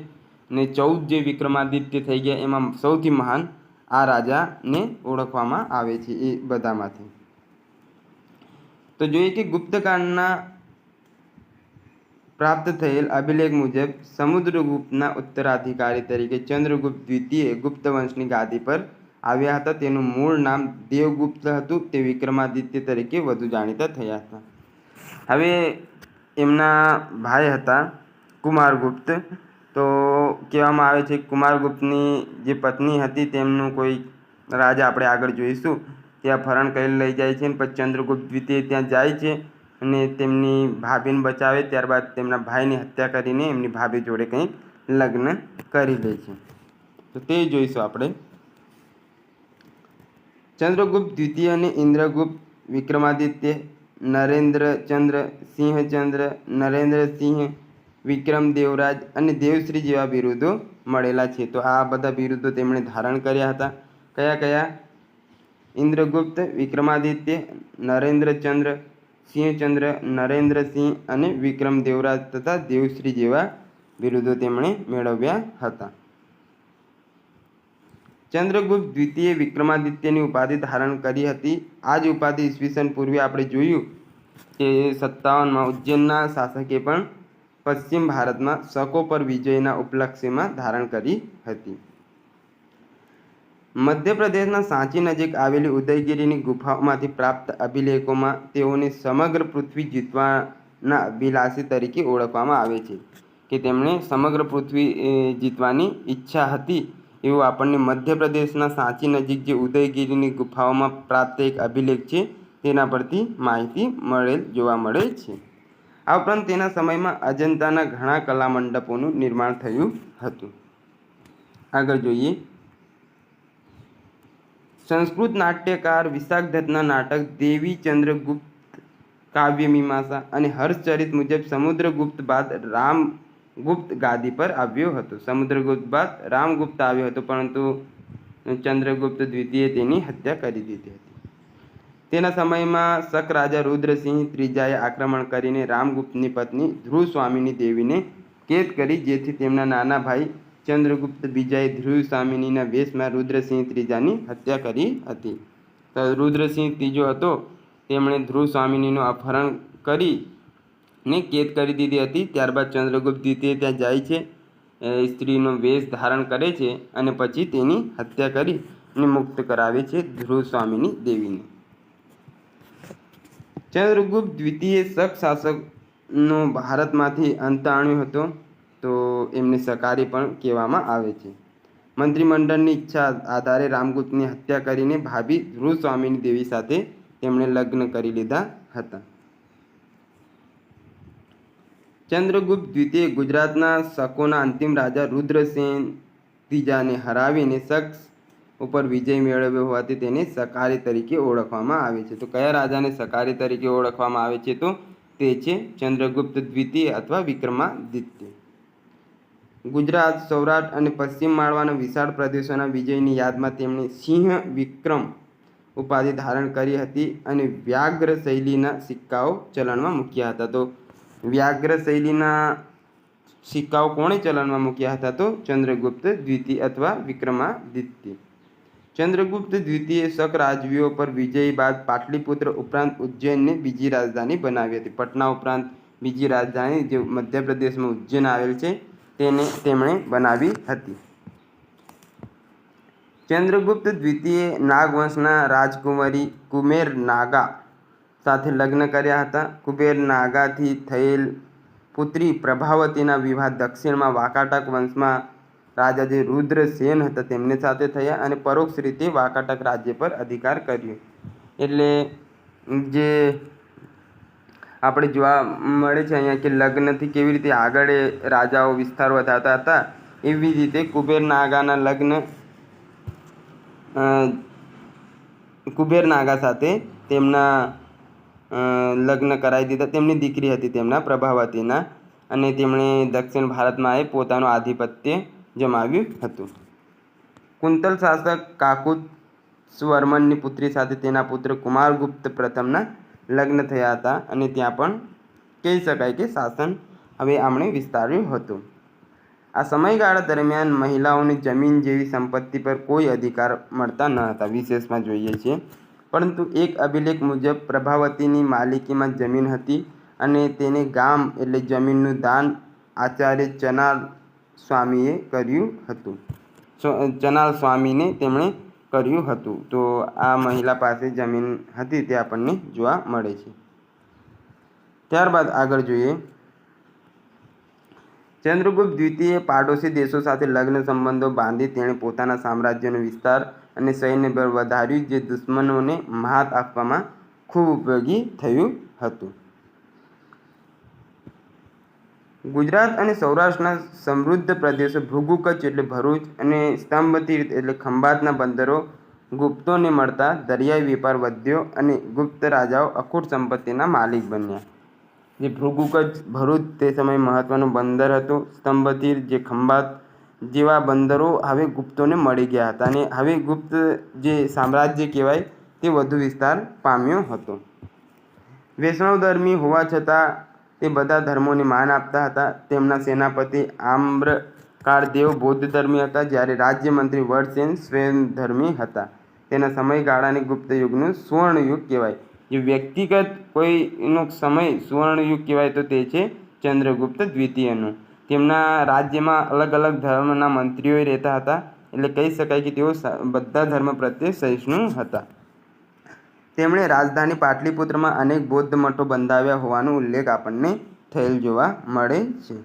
ને 14 જે વિક્રમાદિત્ય થઈ ગયા એમાં સૌથી મહાન આ રાજાને ઓળખવામાં આવે છે એ બધામાંથી. તો જોઈએ કે ગુપ્તકાળના પ્રાપ્ત થયેલ અભિલેખ મુજબ સમુદ્રગુપ્તના ઉત્તરાધિકારી તરીકે ચંદ્રગુપ્ત દ્વિતીય ગુપ્ત વંશની ગાદી પર આવ્યા હતા. તેનું મૂળ નામ દેવગુપ્ત હતું. તે વિક્રમાદિત્ય તરીકે વધુ જાણીતા થયા હતા. હવે એમના ભાઈ હતા કુમારગુપ્ત. તો કહેવામાં આવે છે કુમારગુપ્તની જે પત્ની હતી તેમનું કોઈ રાજા આપણે આગળ જોઈશું ત્યાં ફરણ કરી લઈ જાય છે અને પછી ચંદ્રગુપ્ત દ્વિતીય ત્યાં જાય છે અને તેમની ભાભીને બચાવે. ત્યારબાદ તેમના ભાઈની હત્યા કરીને એમની ભાભી જોડે કંઈક લગ્ન કરી લે છે. તો તે જોઈશું આપણે. ચંદ્રગુપ્ત દ્વિતીય અને ઇન્દ્રગુપ્ત, વિક્રમાદિત્ય, નરેન્દ્રચંદ્ર, સિંહચંદ્ર, નરેન્દ્રસિંહ, વિક્રમ દેવરાજ અને દેવશ્રી જેવા બિરુદો મળેલા છે. તો આ બધા બિરુદો તેમણે ધારણ કર્યા હતા. કયા કયા? ઇન્દ્રગુપ્ત, વિક્રમાદિત્ય, નરેન્દ્રચંદ્ર, સિંહચંદ્ર, નરેન્દ્રસિંહ અને વિક્રમ દેવરાજ તથા દેવશ્રી જેવા બિરુદો તેમણે મેળવ્યા હતા. ચંદ્રગુપ્ત દ્વિતીય વિક્રમાદિત્યની ઉપાધિ ધારણ કરી હતી. આ જ ઉપાધિ ઈસવીસન પૂર્વે આપણે જોયું કે 57માં ઉજ્જૈનના શાસકે પણ પશ્ચિમ ભારતમાં શકો પર વિજયના ઉપલક્ષ્યમાં ધારણ કરી હતી. મધ્યપ્રદેશના સાંચી નજીક આવેલી ઉદયગીરીની ગુફાઓમાંથી પ્રાપ્ત અભિલેખોમાં તેઓને સમગ્ર પૃથ્વી જીતવાના અભિલાષી તરીકે ઓળખવામાં આવે છે. કે તેમણે સમગ્ર પૃથ્વી જીતવાની ઈચ્છા હતી એવું આપણને મધ્યપ્રદેશના સાંચી નજીક જે ઉદયગીરીની ગુફાઓમાં પ્રાપ્ત એક અભિલેખ છે તેના પરથી માહિતી જોવા મળે છે. આ ઉપરાંત તેના સમયમાં અજંતાના ઘણા કલા મંડપોનું નિર્માણ થયું હતું. આગળ જોઈએ. સંસ્કૃત નાટ્યકાર વિશાખદત્તના નાટક દેવી ચંદ્રગુપ્ત કાવ્ય મીમાંસા અને હર્ષચરિત મુજબ સમુદ્રગુપ્ત બાદ રામગુપ્ત ગાદી પર આવ્યો હતો. સમુદ્રગુપ્ત બાદ રામગુપ્ત આવ્યો હતો, પરંતુ ચંદ્રગુપ્ત દ્વિતીય તેની હત્યા કરી દીધી હતી. તેના સમયમાં શક રાજા રુદ્રસિંહ ત્રીજાએ આક્રમણ કરીને રામગુપ્તની પત્ની ધ્રુવસ્વામિની દેવીને કેદ કરી, જેથી તેમના નાના ભાઈ ચંદ્રગુપ્ત બીજાએ ધ્રુવસ્વામિનીના વેશમાં રુદ્રસિંહ ત્રીજાની હત્યા કરી હતી. તો રુદ્રસિંહ ત્રીજો હતો, તેમણે ધ્રુવસ્વામિનીનું અપહરણ કરીને કેદ કરી દીધી હતી. ત્યારબાદ ચંદ્રગુપ્ત દ્વિતીય ત્યાં જાય છે, સ્ત્રીનો વેશ ધારણ કરે છે અને પછી તેની હત્યા કરીને મુક્ત કરાવે છે ધ્રુવસ્વામિની દેવીને. ચંદ્રગુપ્ત દ્વિતીય શક શાસકનો ભારતમાંથી અંત આણ્યો હતો, તો એમને શકારી પણ કહેવામાં આવે છે. મંત્રીમંડળની ઈચ્છા આધારે રામગુપ્તની હત્યા કરીને ભાભી ધ્રુવસ્વામિની દેવી સાથે તેમણે લગ્ન કરી લીધા હતા. ચંદ્રગુપ્ત દ્વિતીય ગુજરાતના શકોના અંતિમ રાજા રુદ્રસેન ત્રીજાને હરાવીને શક ઉપર વિજય મેળવ્યો હોવાથી તેને શકારી તરીકે ઓળખવામાં આવે છે. તો કયા રાજાને શકારી તરીકે ઓળખવામાં આવે છે? તો તે છે ચંદ્રગુપ્ત દ્વિતીય અથવા વિક્રમાદિત્ય. ગુજરાત, સૌરાષ્ટ્ર અને પશ્ચિમ માળવાના વિશાળ પ્રદેશોના વિજયની યાદમાં તેમણે સિંહ વિક્રમ ઉપાધિ ધારણ કરી હતી અને વ્યાઘ્ર શૈલીના સિક્કાઓ ચલણમાં મૂક્યા હતા. તો વ્યાઘ્ર શૈલીના સિક્કાઓ કોણે ચલણમાં મૂક્યા હતા? તો ચંદ્રગુપ્ત દ્વિતીય અથવા વિક્રમાદિત્ય. ચંદ્રગુપ્ત દ્વિતીય શક રાજવીઓ પર વિજય બાદ પાટલીપુત્ર ઉપરાંત ઉજ્જૈનને બીજી રાજધાની બનાવી હતી. પટના ઉપરાંત બીજી રાજધાની જે મધ્યપ્રદેશમાં ઉજ્જૈન આવેલ છે તેને તેમણે બનાવી હતી. ચંદ્રગુપ્ત દ્વિતીય નાગવંશના રાજકુંવરી કુમેર નાગા સાથે લગ્ન કર્યા હતા. કુબેર નાગાથી થયેલ પુત્રી પ્રભાવતીના વિવાહ દક્ષિણમાં વાકાટક વંશમાં રાજા જે રુદ્રસેન હતા તેમની સાથે થયા અને પરોક્ષ રીતે વાકાટક રાજ્ય પર અધિકાર કર્યો. એટલે જે આપણે જોવા મળે છે અહીંયા કે લગ્નથી કેવી રીતે આગળ રાજાઓ વિસ્તાર વધારતા હતા, એવી રીતે કુબેર નાગાના લગ્ન કુબેર નાગા સાથે તેમના લગ્ન કરાવી દીધા. તેમની દીકરી હતી તેમના પ્રભાવતીના, અને તેમણે દક્ષિણ ભારતમાં પોતાનું આધિપત્ય જમાવ્યું હતું. કુંતલ શાસક કાકુત્સવર્મનની પુત્રી સાથે તેના પુત્ર કુમારગુપ્ત પ્રથમના લગ્ન થયા હતા અને ત્યાં પણ કહી શકાય કે શાસન હવે આમણે વિસ્તાર્યું હતું. આ સમયગાળા દરમિયાન મહિલાઓને જમીન જેવી સંપત્તિ પર કોઈ અધિકાર મળતા ન હતા, વિશેષમાં જોઈએ છીએ. પરંતુ એક અભિલેખ મુજબ પ્રભાવતીની માલિકીમાં જમીન હતી અને તેને ગામ એટલે જમીનનું દાન આચાર્ય ચનાલ સ્વામીએ કર્યું હતું. ચનાલ સ્વામીને તેમણે કર્યું હતું. તો આ મહિલા પાસે જમીન હતી તે આપણને જોવા મળે છે. ત્યારબાદ આગળ જોઈએ, ચંદ્રગુપ્ત દ્વિતીય પાડોશી દેશો સાથે લગ્ન સંબંધો બાંધી તેણે પોતાના સામ્રાજ્યનો વિસ્તાર અને સૈન્ય બળ વધાર્યું, જે દુશ્મનોને માત આપવામાં ખૂબ ઉપયોગી થયું હતું. ગુજરાત અને સૌરાષ્ટ્રના સમૃદ્ધ પ્રદેશો ભૃગુ કચ્છ એટલે ભરૂચ અને સ્તંભતીર્થ એટલે ખંભાતના બંદરો ગુપ્તોને મળતા દરિયાઈ વેપાર વધ્યો અને ગુપ્ત રાજાઓ અખૂટ સંપત્તિના માલિક બન્યા. જે ભૃગુ કચ્છ ભરૂચ તે સમયે મહત્વનું બંદર હતું. સ્તંભતીર્થ જે ખંભાત જેવા બંદરો હવે ગુપ્તોને મળી ગયા હતા અને હવે ગુપ્ત જે સામ્રાજ્ય કહેવાય તે વધુ વિસ્તાર પામ્યો હતો. વૈષ્ણવધર્મી હોવા છતાં તે બધા ધર્મોને માન આપતા હતા. તેમના સેનાપતિ આમ્રકાળદેવ બૌદ્ધ ધર્મી હતા, જ્યારે રાજ્યમંત્રી વડસેન સ્વયંધર્મી હતા. તેના સમયગાળાને ગુપ્ત યુગનું સુવર્ણયુગ કહેવાય. જે વ્યક્તિગત કોઈનો સમય સુવર્ણયુગ કહેવાય તો તે છે ચંદ્રગુપ્ત દ્વિતીયનું. તેમના રાજ્યમાં અલગ અલગ ધર્મના મંત્રીઓ રહેતા હતા, એટલે કહી શકાય કે તેઓ બધા ધર્મ પ્રત્યે સહિષ્ણુ હતા. તેમણે રાજધાની પાટલીપુત્રમાં અનેક બૌદ્ધ મઠો બંધાવ્યા હોવાનો ઉલ્લેખ આપણને થયેલ જોવા મળે છે.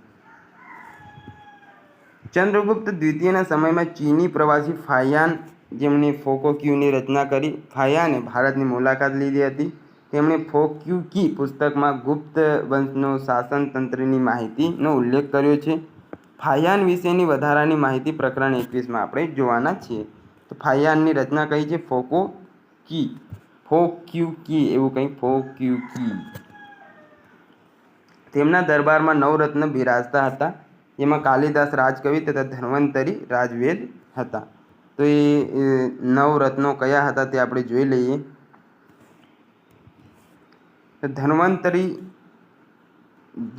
ચંદ્રગુપ્ત દ્વિતીયના સમયમાં ચીની પ્રવાસી ફાહિયાન, જેમણે ફોકોક્યુની રચના કરી, ફાહિયાને ભારતની મુલાકાત લીધી હતી. તેમણે ફોક્યુકી પુસ્તકમાં ગુપ્ત વંશનો શાસનતંત્રની માહિતીનો ઉલ્લેખ કર્યો છે. ફાહિયાન વિશેની વધારાની માહિતી પ્રકરણ 21માં આપણે જોવાના છીએ. તો ફાહિયાનની રચના કઈ છે? ફોક્યુકી એવું કંઈ ફોક્યુકી. તેમના દરબારમાં નવરત્ન બિરાજતા હતા, જેમાં કાલિદાસ રાજકવિ તથા ધન્વંતરી રાજવેદ હતા. તો એ નવરત્નો કયા હતા તે આપણે જોઈ લઈએ. ધન્વંતરી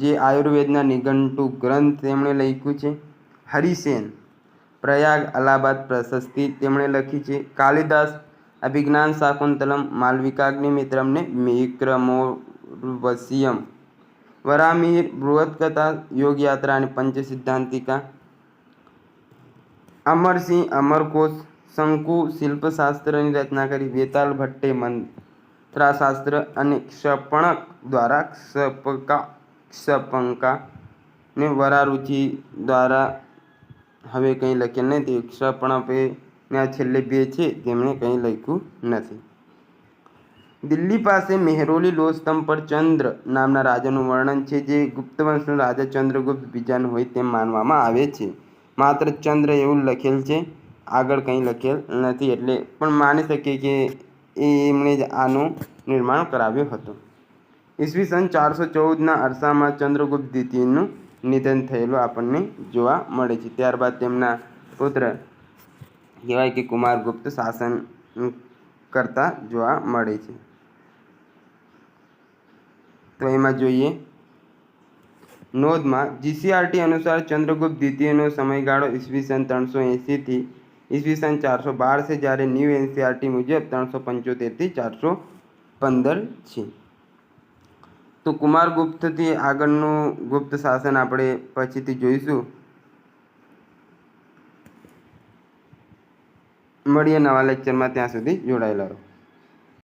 જે આયુર્વેદના નિઘંટુ ગ્રંથ તેમણે લખ્યું છે. હરિસેન પ્રયાગ અલાહાબાદ પ્રશસ્તિ તેમણે લખી છે. કાલિદાસ અભિજ્ઞાન શાકુંતલમ, માલવિકાગ્નિમિત્રમ ને વિક્રમોર્વશિયમ, વરામિહિર બૃહત્કથા, યોગયાત્રા અને પંચસિદ્ધાંતિકા, અમરસિંહ અમરકોશ, શંકુ શિલ્પશાસ્ત્રની રચના કરી. વેતાલ ભટ્ટે મંત્રાશાસ્ત્ર અને ક્ષપણક દ્વારા ક્ષપંકા ને વરારુચિ દ્વારા હવે કંઈ લખેલ નથી. ક્ષપણપે ને આ છેલ્લે બે છે તેમણે કંઈ લખ્યું નથી. દિલ્હી પાસે મેહરોલી લોહસ્તંભ પર ચંદ્ર નામના રાજાનું વર્ણન છે, જે ગુપ્ત વંશનો રાજા ચંદ્રગુપ્ત બીજાનો હોય તેમ માનવામાં આવે છે. માત્ર ચંદ્ર એવું લખેલ છે, આગળ કંઈ લખેલ નથી, એટલે પણ માની શકીએ કે એમણે જ આનું નિર્માણ કરાવ્યું હતું. ઈસવીસન 414ના અરસામાં ચંદ્રગુપ્ત દ્વિતીયનું નિધન થયેલું આપણને જોવા મળે છે. ત્યારબાદ તેમના પુત્ર કહેવાય કે કુમારગુપ્ત શાસન કરતા જોવા મળે છે. તો એમાં જોઈએ નોંધમાં જીસીઆરટી અનુસાર ચંદ્રગુપ્ત દ્વિતીયનો સમયગાળો ઈસવીસન 380 થી ઈસવીસન 412 છે, જ્યારે ન્યૂ એનસીઆરટી મુજબ 375 થી 415 છે. તો કુમારગુપ્તથી આગળનું ગુપ્ત શાસન આપણે પછીથી જોઈશું. મળીએ નવા લેક્ચરમાં, ત્યાં સુધી જોડાયેલા રહો.